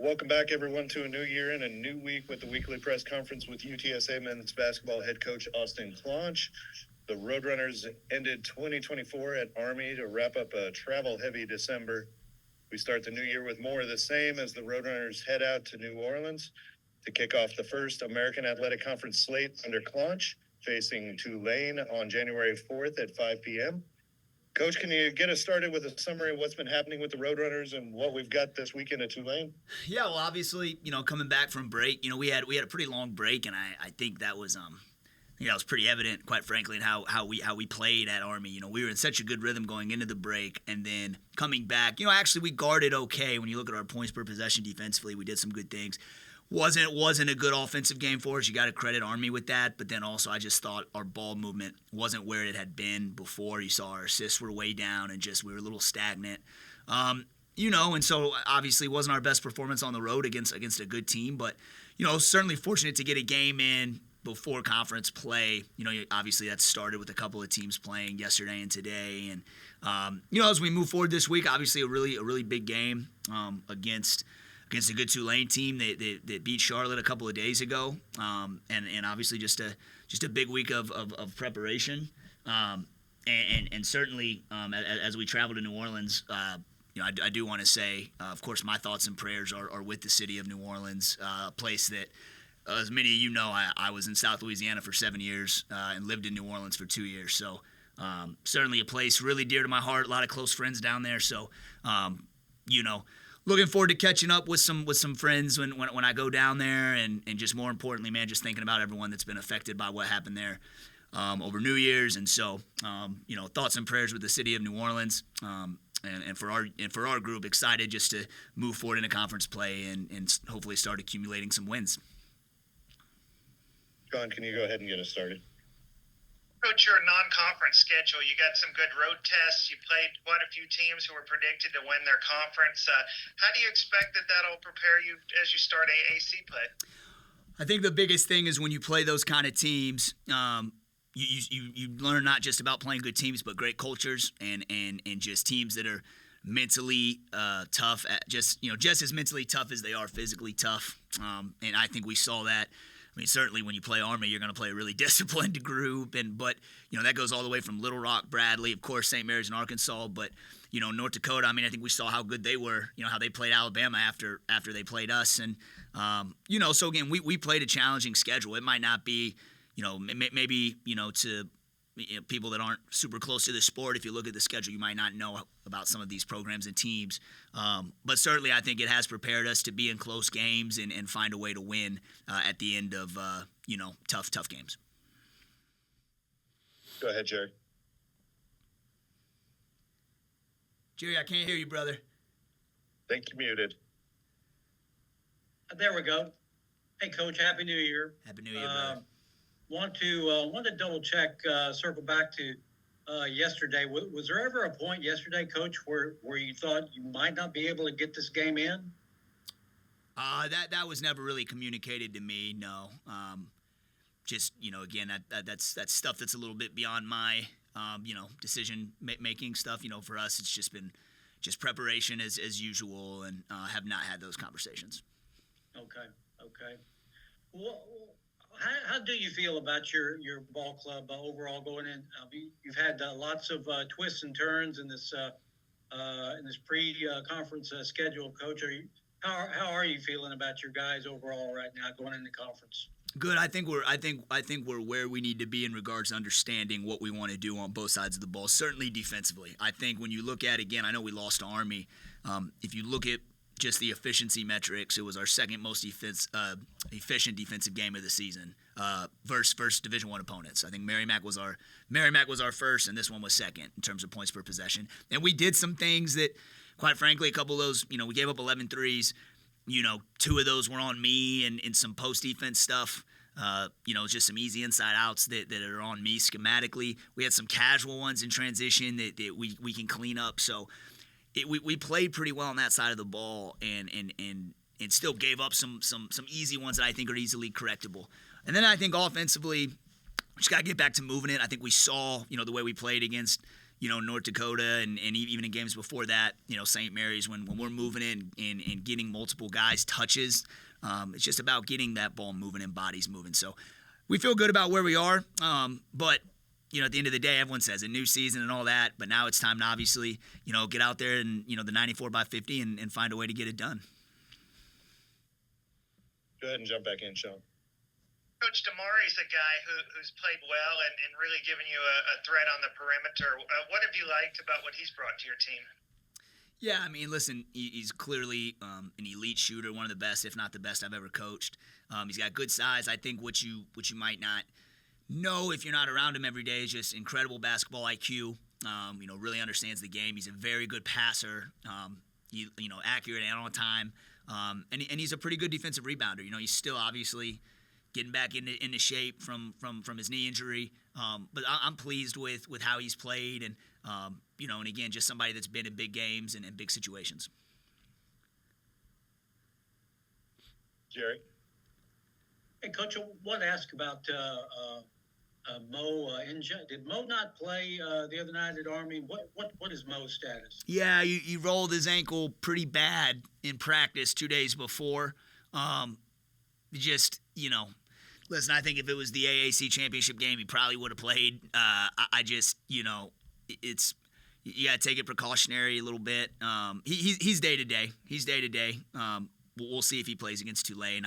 Welcome back, everyone, to a new year and a new week with the weekly press conference with UTSA men's basketball head coach Austin Claunch. The Roadrunners ended 2024 at Army to wrap up a travel-heavy December. We start the new year with more of the same as the Roadrunners head out to New Orleans to kick off the first American Athletic Conference slate under Claunch, facing Tulane on January 4th at 5 p.m. Coach, can you get us started with a summary of what's been happening with the Roadrunners and what we've got this weekend at Tulane? Yeah, well, obviously, coming back from break, we had a pretty long break, and I think that was it was pretty evident, quite frankly, in how we played at Army. We were in such a good rhythm going into the break, and then coming back, actually we guarded okay. When you look at our points per possession defensively, we did some good things. Wasn't a good offensive game for us. You got to credit Army with that. But then also I just thought our ball movement wasn't where it had been before. You saw our assists were way down and we were a little stagnant. And so obviously it wasn't our best performance on the road against a good team. But, certainly fortunate to get a game in before conference play. Obviously that started with a couple of teams playing yesterday and today. And, as we move forward this week, obviously a really big game against a good Tulane team that beat Charlotte a couple of days ago, and obviously just a big week of preparation, and certainly as we travel to New Orleans, I do want to say, of course, my thoughts and prayers are with the city of New Orleans, a place that, as many of you know, I was in South Louisiana for 7 years and lived in New Orleans for 2 years, so certainly a place really dear to my heart. A lot of close friends down there, so looking forward to catching up with some friends when I go down there, and just more importantly, man, just thinking about everyone that's been affected by what happened there over New Year's. And so, thoughts and prayers with the city of New Orleans, and for our group, excited just to move forward into conference play and hopefully start accumulating some wins. John, can you go ahead and get us started? Coach, your non-conference schedule, you got some good road tests. You played quite a few teams who were predicted to win their conference. How do you expect that'll prepare you as you start AAC play? I think the biggest thing is when you play those kind of teams, you learn not just about playing good teams, but great cultures and just teams that are mentally tough, just as mentally tough as they are physically tough. And I think we saw that. I mean, certainly when you play Army, you're going to play a really disciplined group, but that goes all the way from Little Rock, Bradley, of course, St. Mary's in Arkansas, but North Dakota. I mean, I think we saw how good they were. How they played Alabama after they played us, and so again, we played a challenging schedule. It might not be, maybe to people that aren't super close to the sport. If you look at the schedule, you might not know about some of these programs and teams. But certainly I think it has prepared us to be in close games and find a way to win at the end of, tough games. Go ahead, Jerry. Jerry, I can't hear you, brother. Think you're muted. There we go. Hey, Coach, Happy New Year. Happy New Year, brother. Want to double check, circle back to yesterday. Was there ever a point yesterday, Coach, where you thought you might not be able to get this game in? That was never really communicated to me. No. Just again, that's stuff that's a little bit beyond my decision making stuff. For us, it's just been preparation as usual, and have not had those conversations. Okay. Well, how do you feel about your ball club overall going in? You've had lots of twists and turns in this pre-conference schedule, Coach. How are you feeling about your guys overall right now going into conference? Good. I think we're where we need to be in regards to understanding what we want to do on both sides of the ball. Certainly defensively. I think when you look at, again, I know we lost to Army. If you look at just the efficiency metrics, it was our second most efficient defensive game of the season versus Division I opponents. I think Merrimack was our first, and this one was second in terms of points per possession. And we did some things that, quite frankly, a couple of those, we gave up 11 threes. 2 of those were on me and some post-defense stuff. Just some easy inside outs that are on me schematically. We had some casual ones in transition that we can clean up. So we played pretty well on that side of the ball and still gave up some easy ones that I think are easily correctable. And then I think offensively, we just got to get back to moving it. I think we saw, the way we played against, North Dakota and even in games before that, St. Mary's, when we're moving in and getting multiple guys touches, it's just about getting that ball moving and bodies moving. So we feel good about where we are, but at the end of the day, everyone says a new season and all that, but now it's time to obviously, get out there and, the 94 by 50 and find a way to get it done. Go ahead and jump back in, Sean. Coach Damari's a guy who's played well and really given you a threat on the perimeter. What have you liked about what he's brought to your team? Yeah, I mean, listen, he's clearly an elite shooter, one of the best, if not the best I've ever coached. He's got good size. I think what you might not know if you're not around him every day is just incredible basketball IQ. Really understands the game. He's a very good passer. Accurate and on time. And he's a pretty good defensive rebounder. He's still obviously getting back into shape from his knee injury. But I'm pleased with how he's played and, and again, just somebody that's been in big games and in big situations. Jerry? Hey, Coach, I want to ask about Mo. Did Mo not play the other night at Army? What is Mo's status? Yeah, he rolled his ankle pretty bad in practice 2 days before. Listen, I think if it was the AAC championship game, he probably would have played. It's you got to take it precautionary a little bit. He's day to day. We'll see if he plays against Tulane.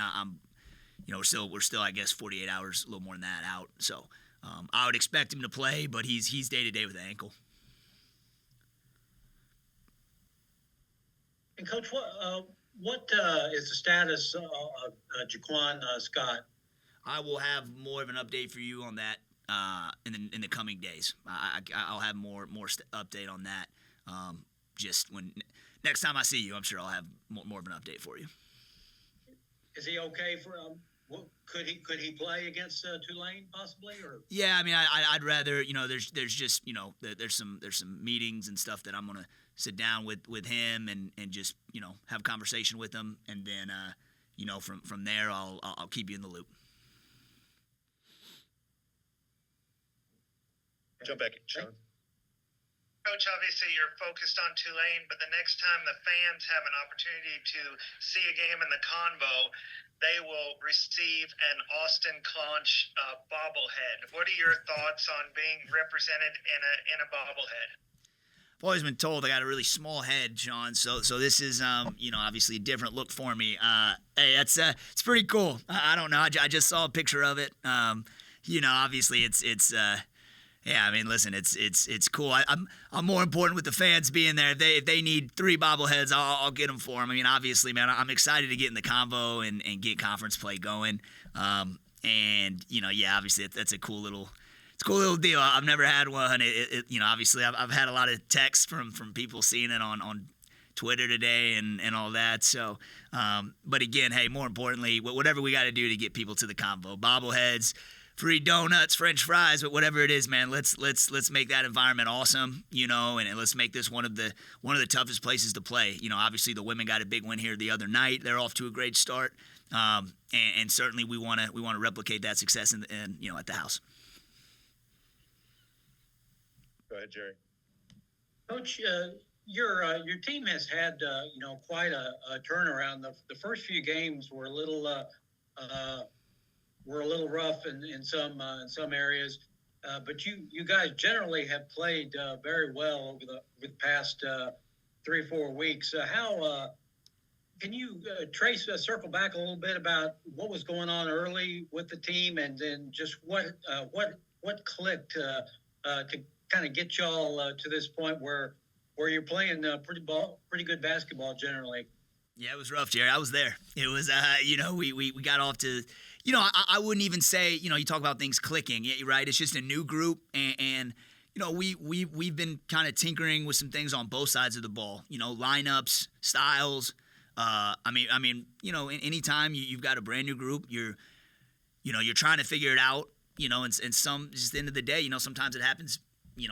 We're still I guess 48 hours, a little more than that out. So I would expect him to play, but he's day to day with the ankle. And Coach, what is the status of Jaquan Scott? I will have more of an update for you on that in the coming days. I'll have more update on that. Just when next time I see you, I'm sure I'll have more of an update for you. Is he okay for? Could he play against Tulane possibly? Or yeah, I mean, I'd rather there's just there's some meetings and stuff that I'm gonna sit down with him and just have a conversation with him, and then from there I'll keep you in the loop. Jump back in, Sean. Coach, obviously you're focused on Tulane, but the next time the fans have an opportunity to see a game in the Convo, they will receive an Austin Claunch bobblehead. What are your thoughts on being represented in a bobblehead? I've always been told I got a really small head, Sean. So this is obviously a different look for me. Hey, it's pretty cool. I don't know. I just saw a picture of it. Obviously it's. Yeah, I mean, listen, it's cool. I'm more important with the fans being there. If they need 3 bobbleheads, I'll get them for them. I mean, obviously, man, I'm excited to get in the convo and get conference play going. Obviously, that's a cool little deal. I've never had one. Obviously, I've had a lot of texts from people seeing it on Twitter today and all that. So, but again, hey, more importantly, whatever we got to do to get people to the convo, bobbleheads, free donuts, French fries, but whatever it is, man, let's make that environment awesome, and let's make this one of the toughest places to play. Obviously the women got a big win here the other night. They're off to a great start, and certainly we want to replicate that success in at the house. Go ahead, Jerry. Coach, your team has had quite a turnaround. The first few games were a little rough in some areas, but you guys generally have played very well over the past 3 or 4 weeks. How can you circle back a little bit about what was going on early with the team, and then just what clicked to kind of get y'all to this point where you're playing pretty good basketball generally? Yeah, it was rough, Jerry. I was there. It was we got off to. I wouldn't even say, you talk about things clicking. Yeah, you're right. It's just a new group, and we've been kind of tinkering with some things on both sides of the ball. Lineups, styles. Anytime you've got a brand new group, you're trying to figure it out. And some just at the end of the day, sometimes it happens,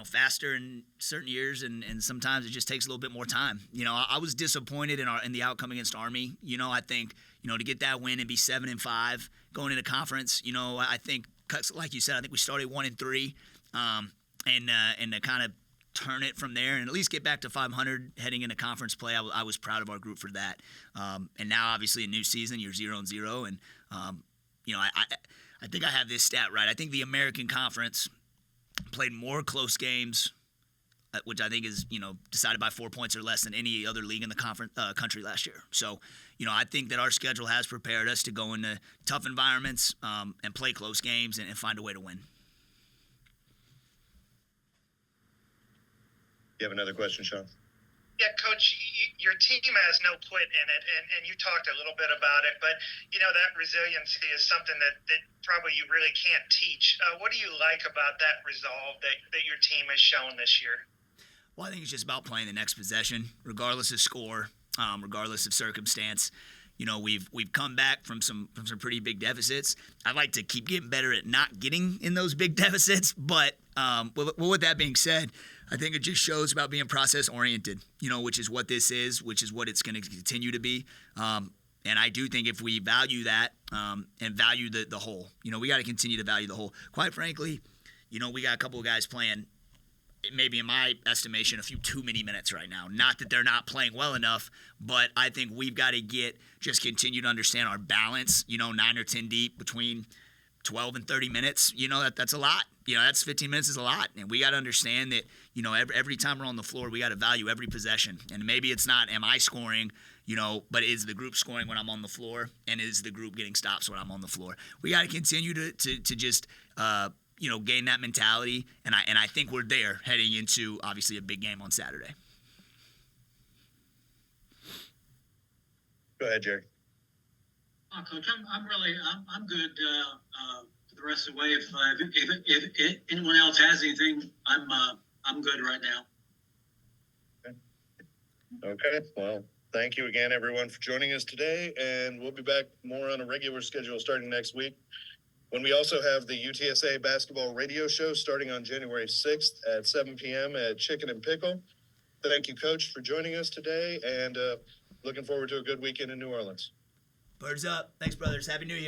faster in certain years, and sometimes it just takes a little bit more time. I was disappointed in the outcome against Army. I think to get that win and be 7-5 going into conference. I think, like you said, I think we started 1-3, and to kind of turn it from there and at least get back to 500 heading into conference play. I was proud of our group for that. And now, obviously, a new season, you're 0-0. And, I think I have this stat right. I think the American Conference played more close games, which I think is, decided by 4 points or less than any other league in the country last year. So, I think that our schedule has prepared us to go into tough environments and play close games and find a way to win. You have another question, Sean? Yeah, Coach, your team has no quit in it, and you talked a little bit about it, but, that resiliency is something that probably you really can't teach. What do you like about that resolve that your team has shown this year? Well, I think it's just about playing the next possession, regardless of score, regardless of circumstance. We've come back from some pretty big deficits. I'd like to keep getting better at not getting in those big deficits, but with that being said, I think it just shows about being process-oriented, which is what this is, which is what it's going to continue to be. And I do think if we value that and value the whole, we got to continue to value the whole. Quite frankly, we got a couple of guys playing, maybe in my estimation, a few too many minutes right now. Not that they're not playing well enough, but I think we've got to continue to understand our balance, 9 or 10 deep between 12 and 30 minutes. That's a lot. That's 15 minutes is a lot. And we got to understand that, every time we're on the floor, we got to value every possession. And maybe it's not, am I scoring, but is the group scoring when I'm on the floor? And is the group getting stops when I'm on the floor? We got to continue to just, gain that mentality. And I think we're there heading into, obviously, a big game on Saturday. Go ahead, Jerry. Coach, I'm good for the rest of the way. If anyone else has anything, I'm good right now. Okay. Well, thank you again, everyone, for joining us today, and we'll be back more on a regular schedule starting next week, when we also have the UTSA basketball radio show starting on January 6th at 7 p.m. at Chicken and Pickle. Thank you, Coach, for joining us today, and looking forward to a good weekend in New Orleans. Birds up. Thanks, brothers. Happy New Year.